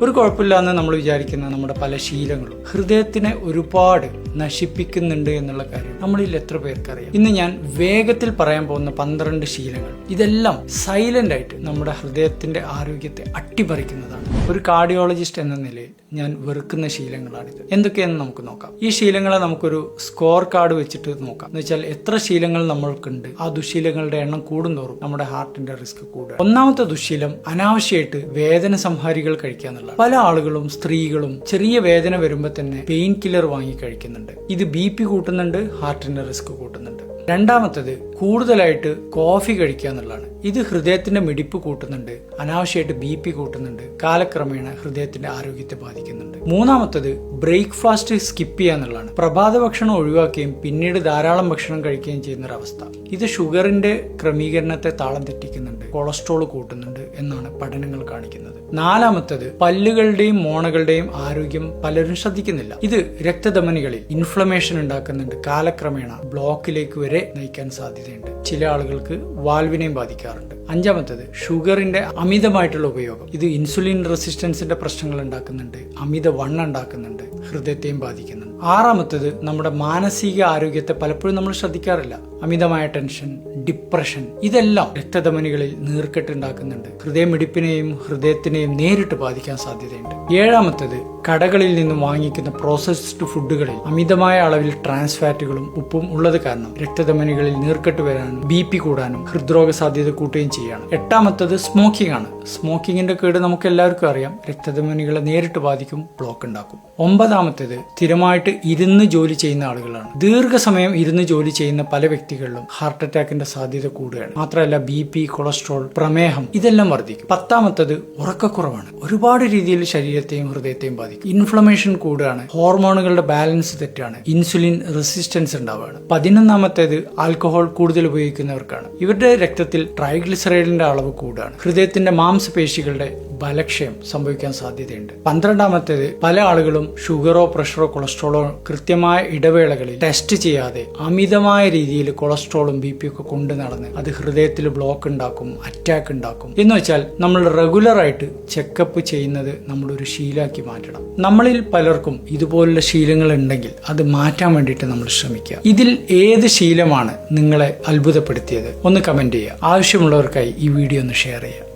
ഒരു കുഴപ്പമില്ലാന്ന് നമ്മൾ വിചാരിക്കുന്ന നമ്മുടെ പല ശീലങ്ങളും ഹൃദയത്തിനെ ഒരുപാട് നശിപ്പിക്കുന്നുണ്ട് എന്നുള്ള കാര്യം നമ്മളിൽ എത്ര പേർക്കറിയാം. ഇന്ന് ഞാൻ വേഗത്തിൽ പറയാൻ പോകുന്ന 12 ശീലങ്ങൾ, ഇതെല്ലാം സൈലന്റ് ആയിട്ട് നമ്മുടെ ഹൃദയത്തിന്റെ ആരോഗ്യത്തെ അട്ടിമറിക്കുന്നതാണ്. ഒരു കാർഡിയോളജിസ്റ്റ് എന്ന നിലയിൽ ഞാൻ വെറുക്കുന്ന ശീലങ്ങളാണിത്. എന്തൊക്കെയെന്ന് നമുക്ക് നോക്കാം. ഈ ശീലങ്ങളെ നമുക്കൊരു സ്കോർ കാർഡ് വെച്ചിട്ട് നോക്കാം. എന്ന് വെച്ചാൽ എത്ര ശീലങ്ങൾ നമ്മൾക്കുണ്ട്, ആ ദുശീലങ്ങളുടെ എണ്ണം കൂടുന്തോറും നമ്മുടെ ഹാർട്ടിന്റെ റിസ്ക് കൂടുക. ഒന്നാമത്തെ ദുശീലം അനാവശ്യമായിട്ട് വേദന സംഹാരികൾ കഴിക്കുക. പല ആളുകളും സ്ത്രീകളും ചെറിയ വേദന വരുമ്പോൾ തന്നെ പെയിൻ കില്ലർ വാങ്ങി കഴിക്കുന്നുണ്ട്. ഇത് BP കൂട്ടുന്നുണ്ട്, ഹാർട്ടിന്റെ റിസ്ക് കൂട്ടുന്നുണ്ട്. രണ്ടാമത്തത് കൂടുതലായിട്ട് കോഫി കഴിക്കുക എന്നുള്ളതാണ്. ഇത് ഹൃദയത്തിന്റെ മിടിപ്പ് കൂട്ടുന്നുണ്ട്, അനാവശ്യമായിട്ട് BP കൂട്ടുന്നുണ്ട്, കാലക്രമേണ ഹൃദയത്തിന്റെ ആരോഗ്യത്തെ ബാധിക്കുന്നുണ്ട്. മൂന്നാമത്തത് ബ്രേക്ക്ഫാസ്റ്റ് സ്കിപ്പ് ചെയ്യുക എന്നുള്ളതാണ്. പ്രഭാത ഭക്ഷണം ഒഴിവാക്കുകയും പിന്നീട് ധാരാളം ഭക്ഷണം കഴിക്കുകയും ചെയ്യുന്ന ഒരവസ്ഥ. ഇത് ഷുഗറിന്റെ ക്രമീകരണത്തെ താളം തെറ്റിക്കുന്നുണ്ട്, കൊളസ്ട്രോൾ കൂട്ടുന്നുണ്ട് എന്നാണ് പഠനങ്ങൾ കാണിക്കുന്നത്. നാലാമത്തത് പല്ലുകളുടെയും മോണകളുടെയും ആരോഗ്യം പലരും ശ്രദ്ധിക്കുന്നില്ല. ഇത് രക്തധമനികളിൽ ഇൻഫ്ലമേഷൻ ഉണ്ടാക്കുന്നുണ്ട്, കാലക്രമേണ ബ്ലോക്കിലേക്ക് വരെ നയിക്കാൻ സാധ്യതയുണ്ട്. ചില ആളുകൾക്ക് വാൽവിനെയും ബാധിക്കാറുണ്ട്. അഞ്ചാമത്തത് ഷുഗറിന്റെ അമിതമായിട്ടുള്ള ഉപയോഗം. ഇത് ഇൻസുലിൻ റെസിസ്റ്റൻസിന്റെ പ്രശ്നങ്ങൾ ഉണ്ടാക്കുന്നുണ്ട്, അമിത വണ്ണം ഉണ്ടാക്കുന്നുണ്ട്, ഹൃദയത്തെയും ബാധിക്കുന്നുണ്ട്. ആറാമത്തത് നമ്മുടെ മാനസിക ആരോഗ്യത്തെ പലപ്പോഴും നമ്മൾ ശ്രദ്ധിക്കാറില്ല. അമിതമായ ടെൻഷൻ, ഡിപ്രഷൻ, ഇതെല്ലാം രക്തധമനികളിൽ നീർക്കെട്ട് ഉണ്ടാക്കുന്നുണ്ട്, ഹൃദയമിടിപ്പിനെയും ഹൃദയത്തിനെയും നേരിട്ട് ബാധിക്കാൻ സാധ്യതയുണ്ട്. ഏഴാമത്തത് കടകളിൽ നിന്നും വാങ്ങിക്കുന്ന പ്രോസസ്ഡ് ഫുഡുകളിൽ അമിതമായ അളവിൽ ട്രാൻസ് ഫാറ്റുകളും ഉപ്പും ഉള്ളത് കാരണം രക്തധമനികളിൽ നീർക്കെട്ട് വരാനും BP കൂടാനും ഹൃദ്രോഗ സാധ്യത കൂട്ടുകയും ചെയ്യാണ്. എട്ടാമത്തത് സ്മോക്കിംഗ് ആണ്. സ്മോക്കിങ്ങിന്റെ കേട് നമുക്ക് എല്ലാവർക്കും അറിയാം, രക്തധമനികളെ നേരിട്ട് ബാധിക്കും, ബ്ലോക്ക് ഉണ്ടാക്കും. ഒമ്പതാമത്തേത് സ്ഥിരമായിട്ട് ഇരുന്ന് ജോലി ചെയ്യുന്ന ആളുകളാണ്. ദീർഘസമയം ഇരുന്ന് ജോലി ചെയ്യുന്ന പല വ്യക്തികളിലും ഹാർട്ട് അറ്റാക്കിന്റെ സാധ്യത കൂടുകയാണ്. മാത്രമല്ല BP, കൊളസ്ട്രോൾ, പ്രമേഹം ഇതെല്ലാം വർദ്ധിക്കും. പത്താമത്തത് ഉറക്കക്കുറവാണ്. ഒരുപാട് രീതിയിൽ ശരീരത്തെയും ഹൃദയത്തെയും ബാധിക്കും. ഇൻഫ്ലമേഷൻ കൂടുകയാണ്, ഹോർമോണുകളുടെ ബാലൻസ് തെറ്റാണ്, ഇൻസുലിൻ റെസിസ്റ്റൻസ് ഉണ്ടാവുകയാണ്. 11ാമത്തേത് ആൽക്കഹോൾ കൂടുതൽ ഉപയോഗിക്കുന്നവർക്കാണ്. ഇവരുടെ രക്തത്തിൽ ട്രൈഗ്ലിസറൈഡിന്റെ അളവ് കൂടുകയാണ്, ഹൃദയത്തിന്റെ മാംസപേശികളുടെ ബലക്ഷയം സംഭവിക്കാൻ സാധ്യതയുണ്ട്. 12ാമത്തേത് പല ആളുകളും ഷുഗറോ പ്രഷറോ കൊളസ്ട്രോളോ കൃത്യമായ ഇടവേളകളിൽ ടെസ്റ്റ് ചെയ്യാതെ അമിതമായ രീതിയിൽ കൊളസ്ട്രോളും BP ഒക്കെ കൊണ്ടു നടന്ന് അത് ഹൃദയത്തിൽ ബ്ലോക്ക് ഉണ്ടാക്കും, അറ്റാക്ക് ഉണ്ടാക്കും. എന്ന് വെച്ചാൽ നമ്മൾ റെഗുലർ ആയിട്ട് ചെക്കപ്പ് ചെയ്യുന്നത് നമ്മളൊരു ശീലമാക്കി മാറ്റണം. നമ്മളിൽ പലർക്കും ഇതുപോലുള്ള ശീലങ്ങൾ ഉണ്ടെങ്കിൽ അത് മാറ്റാൻ വേണ്ടിയിട്ട് നമ്മൾ ശ്രമിക്കുക. ഇതിൽ ഏത് ശീലമാണ് നിങ്ങളെ അത്ഭുതപ്പെടുത്തിയത് ഒന്ന് കമന്റ് ചെയ്യുക. ആവശ്യമുള്ളവർക്കായി ഈ വീഡിയോ ഒന്ന് ഷെയർ ചെയ്യുക.